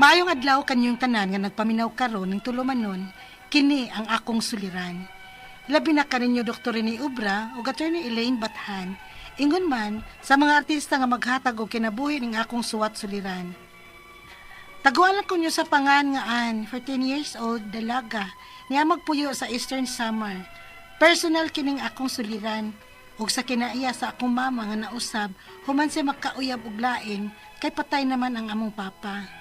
Maayong adlaw kanyong tanan nga nagpaminaw karon ning tulumanon, kini ang akong suliran. Labi na kaninyo Dr. Rene Ubra ug Attorney Elaine Bathan, ingon man sa mga artista nga maghatag og kinabuhi ning akong suwat suliran. Taguan lang ko nyo sa pangan nga Ann, 14 years old, dalaga, niya magpuyo sa Eastern Summer. Personal kining akong suliran, ug sa kinaiya sa akong mama nga nausab, human siya makauyab og laing, kay patay naman ang among papa.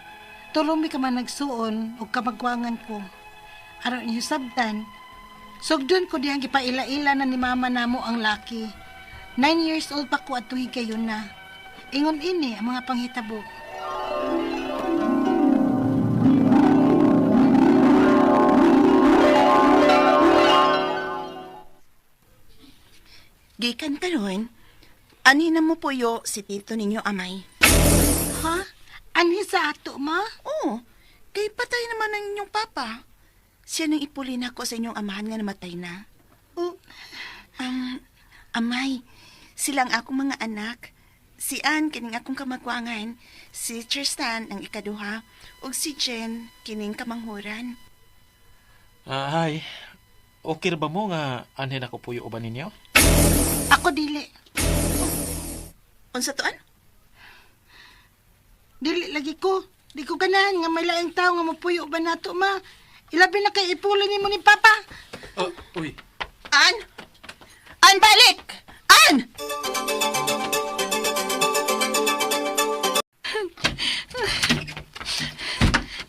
Tulong mi ka man nagsuon, ug kamagwangan ko. Aron niyo sabtan, sugdon ko dihang gipaila-ila na ni mama namo ang laki. 9 years old pa ko at kayon na. Ingon ini ang mga panghitabo. Gikan karon, ani na mo puyo si tito ninyo amay. Ha? Anhi sa ato, ma? Oo, kay patay naman ang inyong papa. Siya nang ipulin ako sa inyong amahan nga namatay na. Oh, Amay, silang akong mga anak. Si Ann, kining akong kamagwangan. Si Tristan, ang ikaduha. Ug si Jen, kining kamanghuran. Ay, okay ba mo nga anhin ako puyo uban ninyo? ako dili. Unsa tuan? Dili lagi ko. Di ko ganahan nga may laing tao nga mapuyo ba nato, ma? Ilabi na kay ipulo ni mo ni Papa. Uy. Ann! Ann, balik! Ann!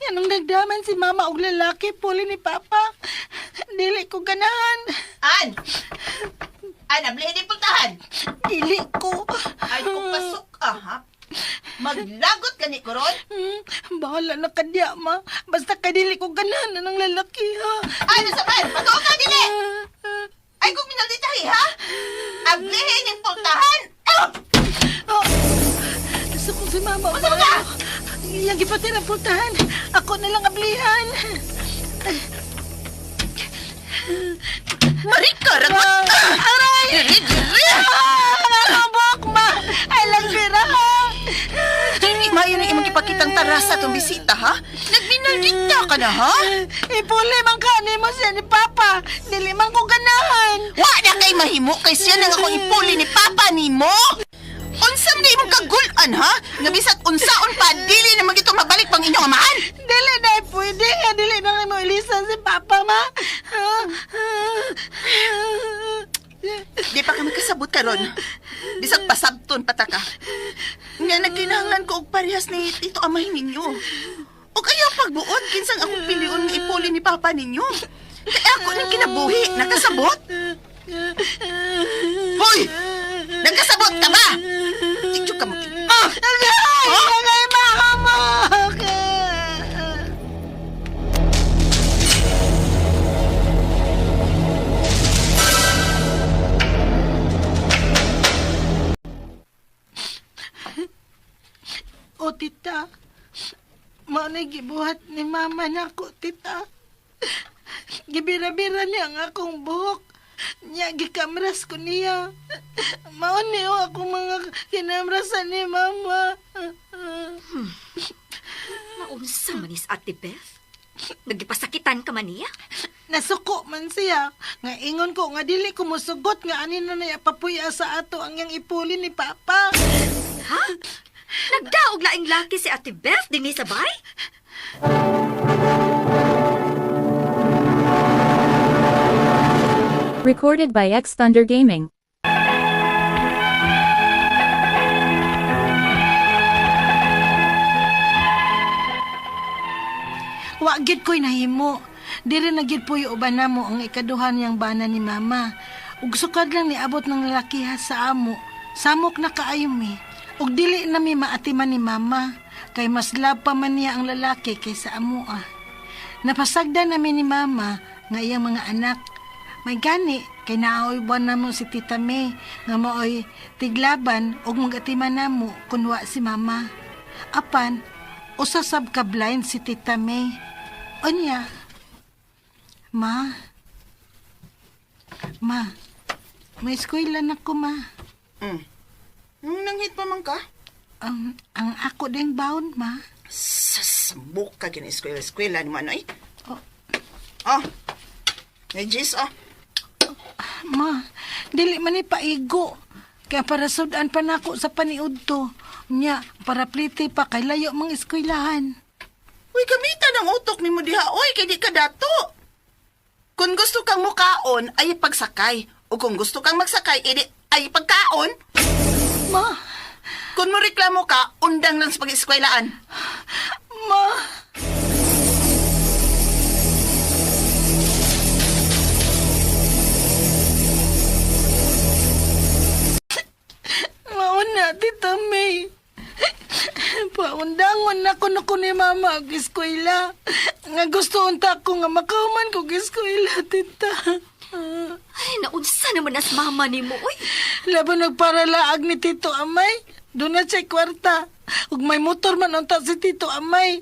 Yan ang nagdaman si Mama og lalaki, puli ni Papa. Dili ko ganahan. Ann! Ann, ablihin di puntahan! Dili ko. Ay, kung pasok ka, ha? Maglagot ka ni Koron? Bahala na kadya, ma. Basta kadili ko ganahan na ng lalaki, ha? Ano sa man? Patuwa ka, dili! Ay, kung minalditahi, ha? Ablihin yung puntahan! Oh, gusto ko si Mama. Pasok ka! Iyang gipati na putahan. Ako na lang ablihan. Marika, ragot ka! Aray! Nabok, ma! Ay, lagbira ka! Mayo na imong ipakitang tarasa itong bisita, ha? Nagbinaldita ka na, ha? Ipuli man ka ni mo siya ni Papa. Dili man ko ganahan. Wa na kay mahimo kay siya nang ako ipuli ni Papa ni mo! Unsam na imong kagulan, ha? Nga bisag unsaon pa, dili naman ito mabalik pang inyong amahan! Dili na pwede nga. Dili na mo ilisan si Papa, ma. Di pa kami kasabot karon. Bisag pasabton pataka. Nga nagkinahanglan ko og parehas ni Tito Amay ninyo. O kaya pagbuod, kinsang akong piliyon nga ipuli ni Papa ninyo. Kaya ako nang kinabuhi, nakasabot? Hoy! Nagkasabot ka ba? Tidyo ka mo. Agay! Agay, mama! O, tita. Maunay gibuhat ni mama na ako, tita. Gibira-bira niya ang akong buhok. Niya, gikamras ko niya. Mauni o akong mga kinamrasan ni mama. Maunsa man is Ate Beth? Nagipasakitan ka man niya? Nasuko man siya. Nga ingon ko nga dili ko musugot nga anin na niya papuya sa ato ang yang ipuli ni Papa. Ha? Nagdaog laing laki si Ate Beth din sa bay? Recorded by X Thunder Gaming. Wa gid ko'y nahimo. Diri na gid puyo uban namo ang ikaduhan niyang bana ni Mama. Ug sukad lang ni abot ng lalaki ha sa amo. Samok na kaayo mi. Ug dili na mi maatiman ni Mama. Kay mas love pa man niya ang lalaki kaysa amo ah. Napasagda namin ni Mama nga iyang mga anak. May gani, kay naoy buwan namo si Tita May nga maoy tiglaban ug magatiman namo kunwa si Mama. Apan, usasab ka blind si Tita May. Onya, Ma, may eskwela na ko, Ma. Nanghit pa man ka? Ang ako ding baon, Ma. Sasabok ka gina eskwela ni mo, ano eh? Oh. Oh. May Jis, oh. Ma, dili man ni paigo. Kaya para sudan pa nako sa paniud to. Nya, para plite pa kay layo mang eskwelahan. Uy, gamitan ang utok ni mo diha. Uy, kay di ka dato. Kung gusto kang mukaon, ay pagsakay. O kung gusto kang magsakay, edi ay pagkaon. Ma, Kung mo reklamo ka, undang lang sa pag-eskwelahan. ma. Mauna, Tita May. Paundangon na ko ni mama og eskwela. Nga gusto unta ko nga makauman ko og eskwela, tita. Ay, naunsa naman as mama ni mo, uy. Laban nagparalaag ni Tito Amay. Doon na siya kwarta. Ug may motor man unta si Tito Amay.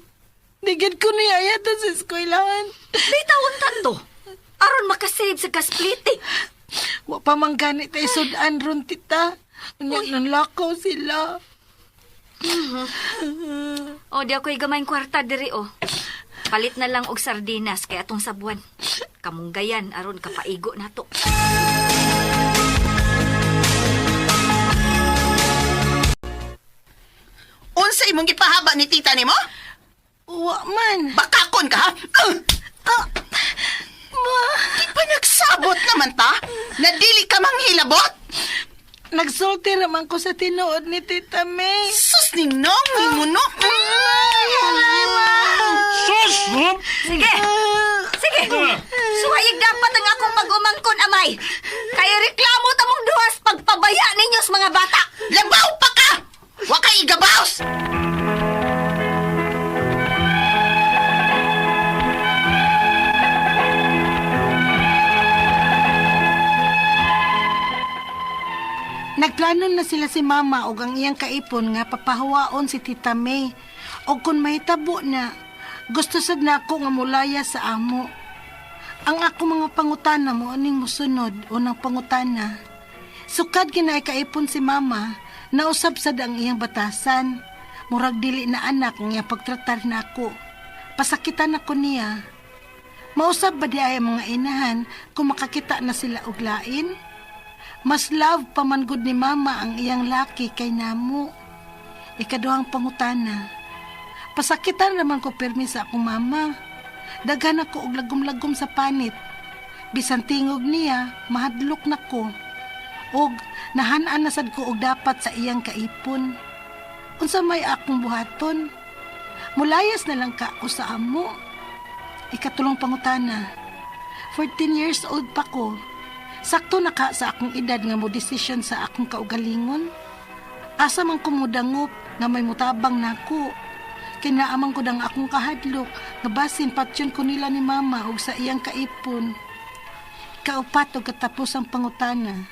Digid ko ni ayata sa eskwelahan. Bitawon ta to. Aron makasave sa kasplite. Wa pa man ganit ay sudan ron, tita. Unya nanlakaw sila. O, di ako'y gamayng kwarta diri, o. Palit na lang og sardinas kay atong sabuan. Kamunggayan, aron kapaigo na to. Unsa imong gipahaba ni tita ni mo? Wa man. Bakakon ka, ha? Di pa nagsabot naman ta? Na dili ka manghilabot? Nagsulti naman ko sa tinuod ni Tita May. Sus, ninong, nimuno. Sus! Huh? Sige! Sige! Suwayig dapat ang akong pag-umangkon, amay. Kaya reklamo tamong duwas pagpabaya ninyo sa mga bata. Labaw pa ka! Wa kay igabaws! Nagplano na sila si Mama og ang iyang kaipon nga papahawaon si Tita May. Og kung mahitabo na, gusto sad nako nga mulaya sa amo. Ang ako mga pangutana mo aning musunod unang pangutana. Sukad kinaay kaipon si Mama, nausab sad ang iyang batasan. Murag dili na anak ang iyang pagtratar nako. Pasakitan ako niya. Mausab ba di ay ang mga inahan kung makakita na sila og lain? Mas love pa man gud ni Mama ang iyang laki kay namo. Ikaduhang pangutana. Pasakitan naman ko permi sa akong mama. Daghan ako og lagom-lagom sa panit. Bisan tingog niya, mahadlok na ko. Og nahan-an na sad ko og dapat sa iyang kaipon. Unsa may akong buhaton? Mulayas na lang ka ako sa amo. Ikatulong pangutana. 14 years old pa ko. Sakto na ka sa akong edad nga mo desisyon sa akong kaugalingon. Asa man ko mudangop nga may mutabang nako. Kinaamang ko dang akong kahadlok nga basin patyon ko nila ni Mama og sa iyang kaipon. Kaupat og katapos ang pangutana.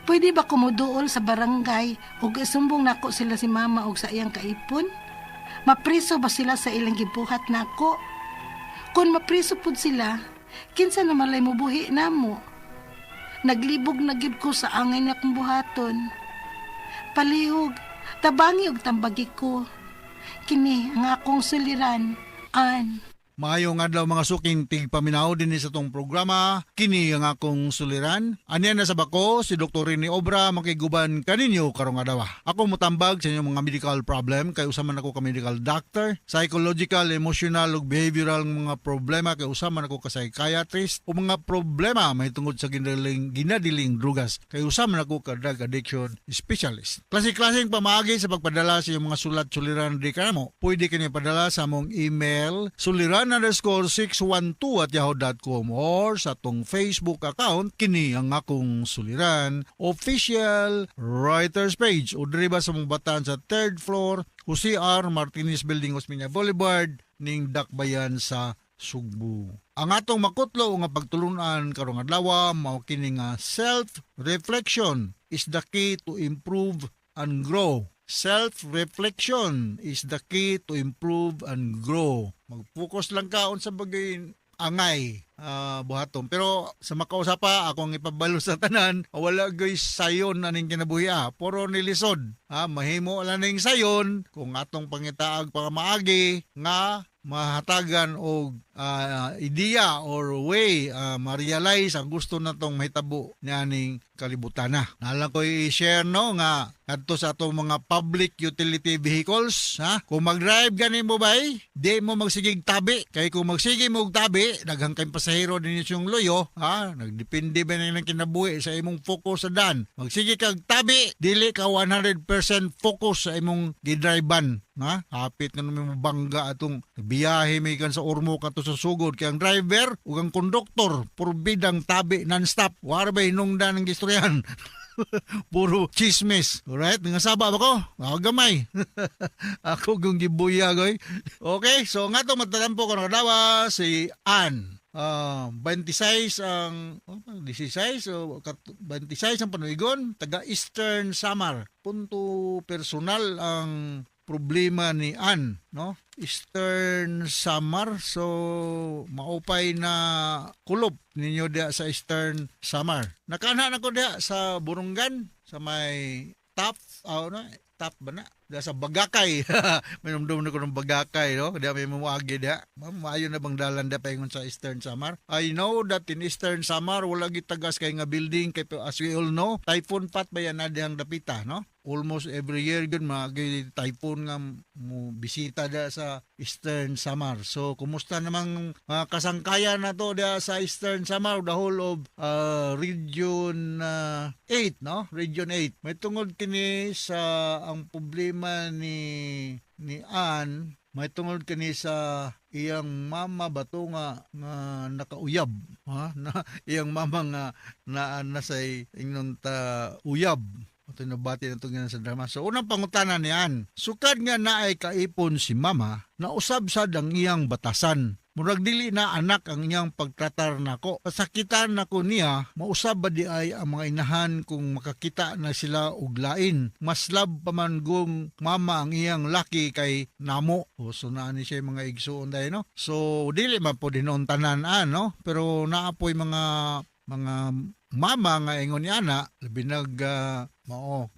Pwede ba kumuduol sa barangay og isumbong nako sila si Mama og sa iyang kaipon? Mapriso ba sila sa ilang gibuhat nako? Kung mapriso pud sila, kinsa na malay mo buhi namo? Naglibog na gyud ko sa angay na kong buhaton. Palihog, tabangi og tambagi ko. Kini ang akong suliran, Ann. Maayong adlaw mga suking tigpaminaw din sa tong programa. Kini ang akong suliran. Aniya na sa bako si Dr. Rini Obra makiguban kaninyo karong adlaw. Ako mutambag sa inyong mga medical problem kay usa man ako ka medical doctor, psychological, emotional ug behavioral mga problema kay usa man ako ka psychiatrist o mga problema may tungod sa ginadiling drugas kay usa man ako ka drug addiction specialist. Klase-klaseng pamaagi sa pagpadala sa inyong mga sulat-suliran di kanamo. Pwede kini padala sa among email suliran_612@yahoo.com or sa tong Facebook account kini ang akong suliran official writers page o diriba sa mong batan sa 3rd floor Jose R. Martinez Building, Osmeña Boulevard ning Dakbayan sa Sugbo. Ang atong makutlo nga pagtulunan karong adlaw mao kini nga self-reflection is the key to improve and grow. Self-reflection is the key to improve and grow. Mag-focus lang ka sa bagay angay buhaton. Pero sa makausapa akong ipabalo sa tanan, wala guys sayon aning kinabuhi puro nilisod. Mahimo lang ning sayon kung atong pangitaag para maagi nga mahatagan og ideya or way ma-realize ang gusto natong mahitabo nianing kalibutan na. Nalang ko i-share no nga adto sa atong mga public utility vehicles kung mag-drive gani mo bay di mo magsigig tabi kay kung magsige mo og tabi daghang kay pasahero din yung loyo nagdepende ba nang kinabuhi sa imong focus sa daan. Magsige kag tabi dili ka 100% focus sa imong gidrivean hapit nga may mabangga atong biyahe may kan sa Ormoc ato sa sugod kay ang driver ug ang konduktor purbidang tabi non-stop war ba hinungdan ang gistoryan. Puro chismis. Alright, nangasaba ba ko? Gamay. Ako kung gibuya goy. Okay, so nga to magtatampo ko ng dawa si Ann. 26 ang 16 o 26 ang panuigon taga Eastern Samar. Punto personal ang problema ni Ann, no? Eastern Samar, so maupay na kulop ninyo dia sa Eastern Samar. Nakana na ko dia sa Burungan sa may top ba na? Dia sa Bagakay. May namdum na ko ng Bagakay, no? Dia may mamuagi dia. Maayo na bang dalan dia paingon sa Eastern Samar? I know that in Eastern Samar wala gitagas kay nga building kay as we all know, typhoon pat ba yan na diyang dapita, no? Almost every year yun typhoon nga mo bisita da sa Eastern Samar. So kumusta namang kasangkayan na to da sa Eastern Samar, the whole of Region 8, no? Region 8. May tungod kini sa ang problema ni Ann, may tungod kini sa iyang mama bato nga nakauyab na iyang mama nga nasay ingnon ta uyab. Ito nabati na ito sa drama. So, unang pangutanan niyan, sukad nga na ay kaipon si mama, na usab sad ang iyang batasan. Murag dili na anak ang iyang pagtratar nako. Pasakitan nako niya, mausab ba di ay ang mga inahan kung makakita na sila og lain. Mas love pa man gong mama ang iyang laki kay namo. So naani siya mga igsuon dahil, no? So, dili man po dinon tanan, no? Pero naapoy mga mama nga ingon ni ana labi nag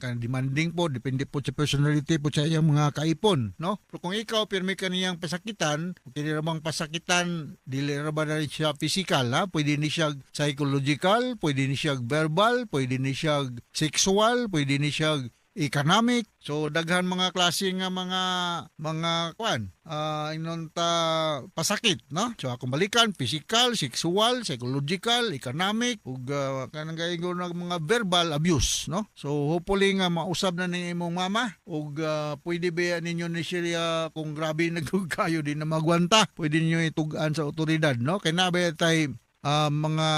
kan demanding po depende po sa personality po sa iyang mga kaipon, no? Pero kung ikaw pirmi ka niyang pasakitan, kini ramang pasakitan dili ra ba na siya physical, pwede ni siya psychological, pwede ni siya verbal, pwede ni siya sexual, pwede ni siya economic. So daghan mga klase nga mga kwan inonta pasakit, no? So akong balikan physical, sexual, psychological, economic ug kanang gaingon ng mga verbal abuse, no? So hopefully nga mausab na ni imong mama ug pwede ba ninyo ni siya kung grabe nagkayo din na magwanta, pwede niyo itugan sa otoridad, no? Kay nabe tay mga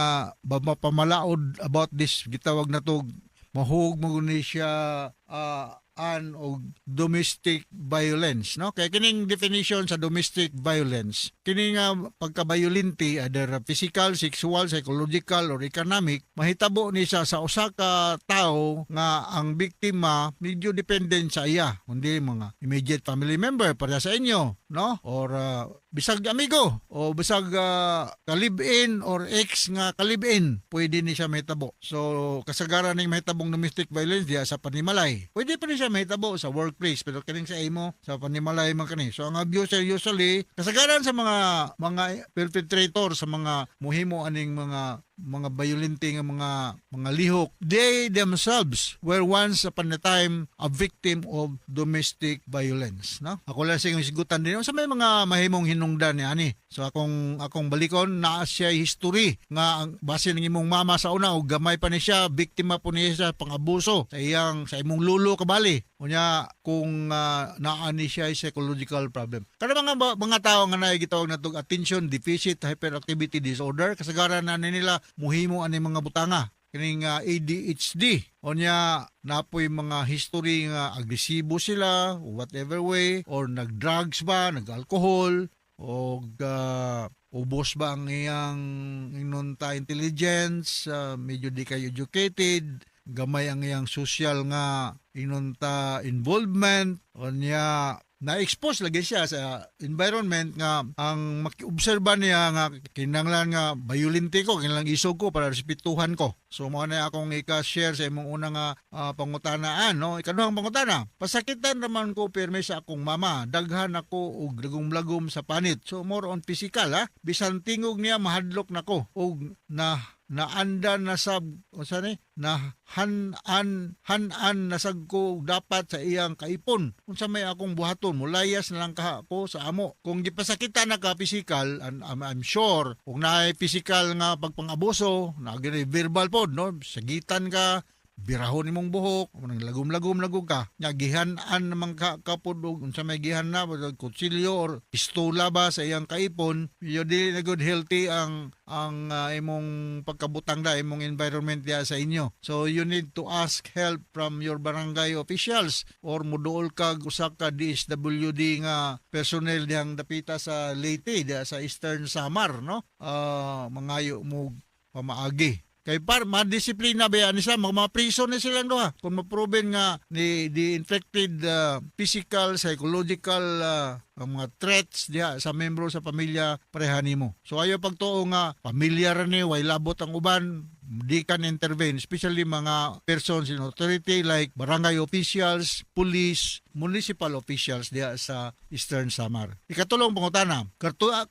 mapamalaod about this gitawag na to mahug mo ni siya og domestic violence, no? Kaya kining definition sa domestic violence, kini nga pagka-violente either physical, sexual, psychological or economic, mahitabo ni siya sa usa ka tawo nga ang biktima medyo dependent sa iya, kundi mga immediate family member para sa inyo, no? Or bisag amigo o bisag ka-live-in or ex nga ka-live-in, pwede ni siya mahitabo. So kasagaran ning mahitabong domestic violence diya sa panimalay, pwede pa rin siya mahitabo sa workplace, pero kaning sa imo sa panimalay man kani. So ang abuser usually kasagaran sa mga perpetrator sa mga muhimo aning mga violente nga mga lihok, they themselves were once upon a time a victim of domestic violence, no? Ako lang sing sigutan din sa may mga mahimong hinungdan ni ani. So akong balikon na siya history nga base ng imong mama sa una og gamay pa ni siya, biktima po niya sa pangabuso sa imong lulo kabali. Unya kung naani siya psychological problem. Kada mga tao nga naay gitawag natong attention deficit hyperactivity disorder, kasagaran na nila muhimo ani mga butanga kining ADHD. Unya napoy mga history nga agresibo sila whatever way, or nagdrugs ba, nag-alcohol, o ubos ba ang iyang inunta intelligence, medyo di kayo educated, gamay ang iyang social nga inunta involvement, unya na-expose lagi siya sa environment nga ang makiobserba niya nga kinahanglan nga violente ko, kinahanglan isog ko para respetuhan ko. So mo na akong ika-share sa imong una nga pangutanaan, no? Ikaduhang pangutana, pasakitan naman ko pirmi sa akong mama, daghan ako og lagom-lagom sa panit. So more on physical, ha? Bisan tingog niya mahadlok nako og naandan na sab unsa ni na hanan nasag ko dapat sa iyang kaipon unsa may akong buhaton mulayas na lang kaha ko sa amo kung gipasakitan na ka physical and I'm sure kung naay physical nga pagpangabuso na verbal pod no sagitan ka birahon imong buhok, nang lagom-lagom ka. Nya gihan-an naman kapod og unsa may gihan na kutsilyo or pistola ba sa iyang kaipon, yo dili na good healthy ang imong pagkabutang da imong environment diya sa inyo. So you need to ask help from your barangay officials or muduol ka usa ka DSWD nga personnel diyang dapita sa Leyte diya sa Eastern Samar, no? Mangayo mo pamaagi. Kay par madisiplina ba yan sila, mga prison na silang doha. Kung ma-proven nga the infected physical, psychological mga threats diha sa membro sa pamilya pareha nimo. So ayo pagtuo nga pamilya ra ni way labot ang uban, di kan intervene, especially mga persons in authority like barangay officials, police, municipal officials diha sa Eastern Samar. Ikatulong pangutana, 14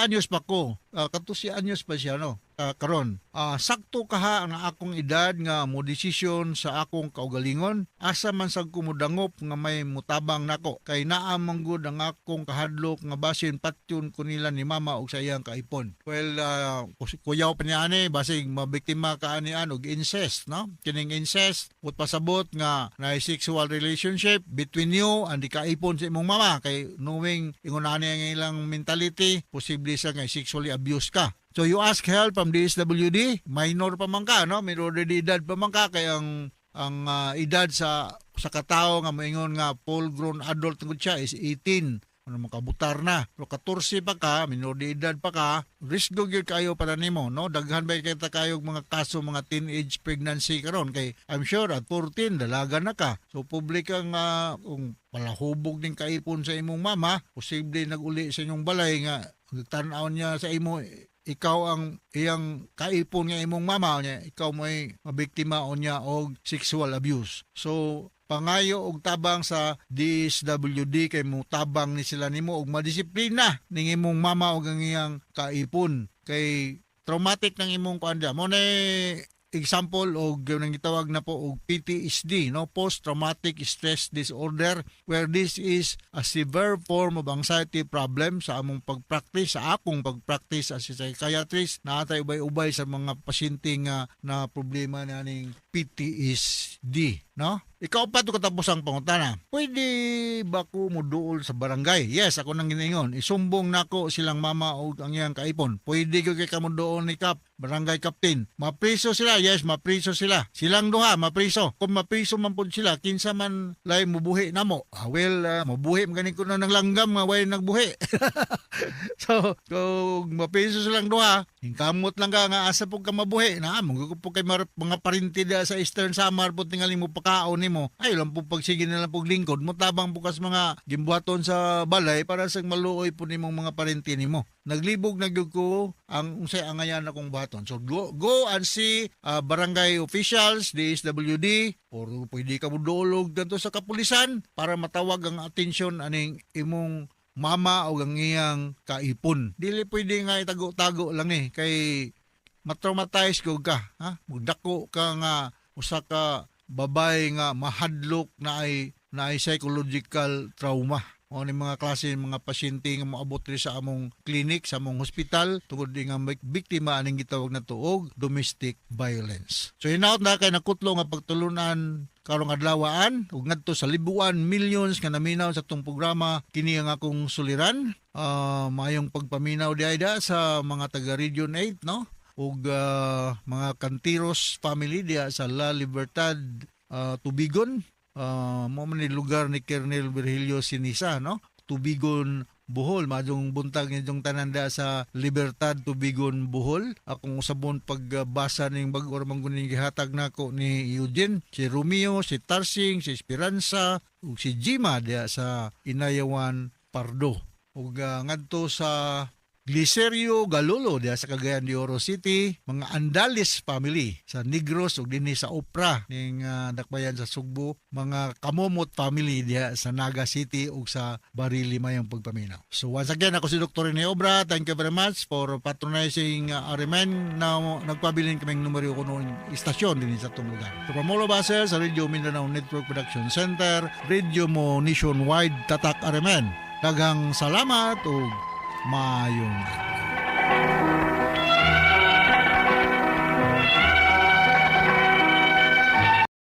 anyos pa ko. 14 anyos pa siya no. Karon, sakto kaha ang akong edad nga mo desisyon sa akong kaugalingon, asa man sad ko mudangop nga may mutabang nako kay naa man gud ang akong kahadlok nga basin patyon ko nila ni mama og sa iyang kaipon. Well, kuyaw pa niya ani basig mabiktima ka ani og incest, no? Kining incest put pasabot nga na sexual relationship between you and the kaipon sa imong mama kay knowing ingon ani ang ilang mentality, posible sa nga sexually abuse ka. So you ask help from DSWD, minor pa man ka, no? Minor de edad pa man ka kay ang edad sa katao nga moingon nga full grown adult gud siya is 18. Ano makabutar na. Pero 14 pa ka, minor de edad pa ka, risk do gyud kayo para nimo, no? Daghan ba kita kayo mga kaso mga teenage pregnancy karon kay I'm sure at 14 dalaga na ka. So public ang kung palahubog ning kaipon sa imong mama, posible naguli sa inyong balay nga tan-aw niya sa imo ikaw ang iyang kaipon nga imong mama niya, ikaw mo'y mabiktima o niya og sexual abuse. So, pangayo og tabang sa DSWD kay mo tabang ni sila nimo og madisiplina ning imong mama og ang iyang kaipon kay traumatic ng imong kuanda. Mo na example og nang gitawag na po og PTSD, no, post traumatic stress disorder, where this is a severe form of anxiety problem sa among pagpractice, sa akong pagpractice as a psychiatrist. Natay ubay-ubay sa mga pasyente nga na problema na ning PTSD, no? Ikaw pa ito katapos ang pangutana. Pwede ba ko muduol sa barangay? Yes, ako nang giningon. Isumbong nako silang mama o ang iyang kaipon. Pwede ko kay kamuduol ni Kap, barangay captain. Mapriso sila? Yes, mapriso sila. Silang duha, mapriso. Kung mapriso man po sila, kinsa man lay mubuhi na mo. Mabuhi, maganing ko na ng langgam nga way nagbuhi. So, kung mapriso silang duha, hingkamot lang ka nga asa po ka mabuhi. Munggo po kay mga parintida sa Eastern Samar po tingali mo pakaon ni mo, ay lang po pagsige na lang po lingkod mo tabang bukas mga gimbuhaton sa balay para sa maluoy po nimong mga parente nimo. Naglibog na gyud ko ang unsay angayan akong buhaton. So go and see barangay officials, DSWD, or pwede ka mudulog dito sa kapulisan para matawag ang atensyon aning imong mama o ang iyang kaipon. Dili pwede nga itago-tago lang kay matraumatize ko ka, ha? Mugdako ka nga usa ka babay nga mahadlok na ay psychological trauma. O ni mga klase mga pasyente nga moabot ri sa among clinic, sa among hospital tungod nga biktima aning gitawag na tuog domestic violence. So hinaut na kay nakutlo nga pagtulunan karong adlawaan ug ngadto sa libuan millions nga naminaw sa tong programa kini ang akong suliran. Mayong pagpaminaw diayda sa mga taga Region 8, no? Ug mga Cantiros family diya sa La Libertad, Tubigon, mo man ni lugar ni Colonel Virgilio Sinisa, no? Tubigon Bohol, madong buntag ninyong tananda sa Libertad Tubigon, Bohol. Akong usabon pagbasa ning bag-o mangguning gihatag nako ni Eugene, si Romeo, si Tarsing, si Esperanza, ug si Jima diya sa Inayawan, Pardo. Ug ngadto sa Glicerio Galolo diya sa Cagayan de Oro City, mga Andalis family sa Negros ug dinhi sa Opra ning dakbayan sa Sugbo, mga Kamomot family diya sa Naga City ug sa Barili mayang pagpaminaw. So once again, ako si Dr. Rene Obra. Thank you very much for patronizing RMN na nagpabilin kaming numero kuno istasyon dinhi sa atong lugar. So from all of us sa Radio Mindanao Network Production Center, radio mo nationwide tatak RMN. Daghang salamat ug maayong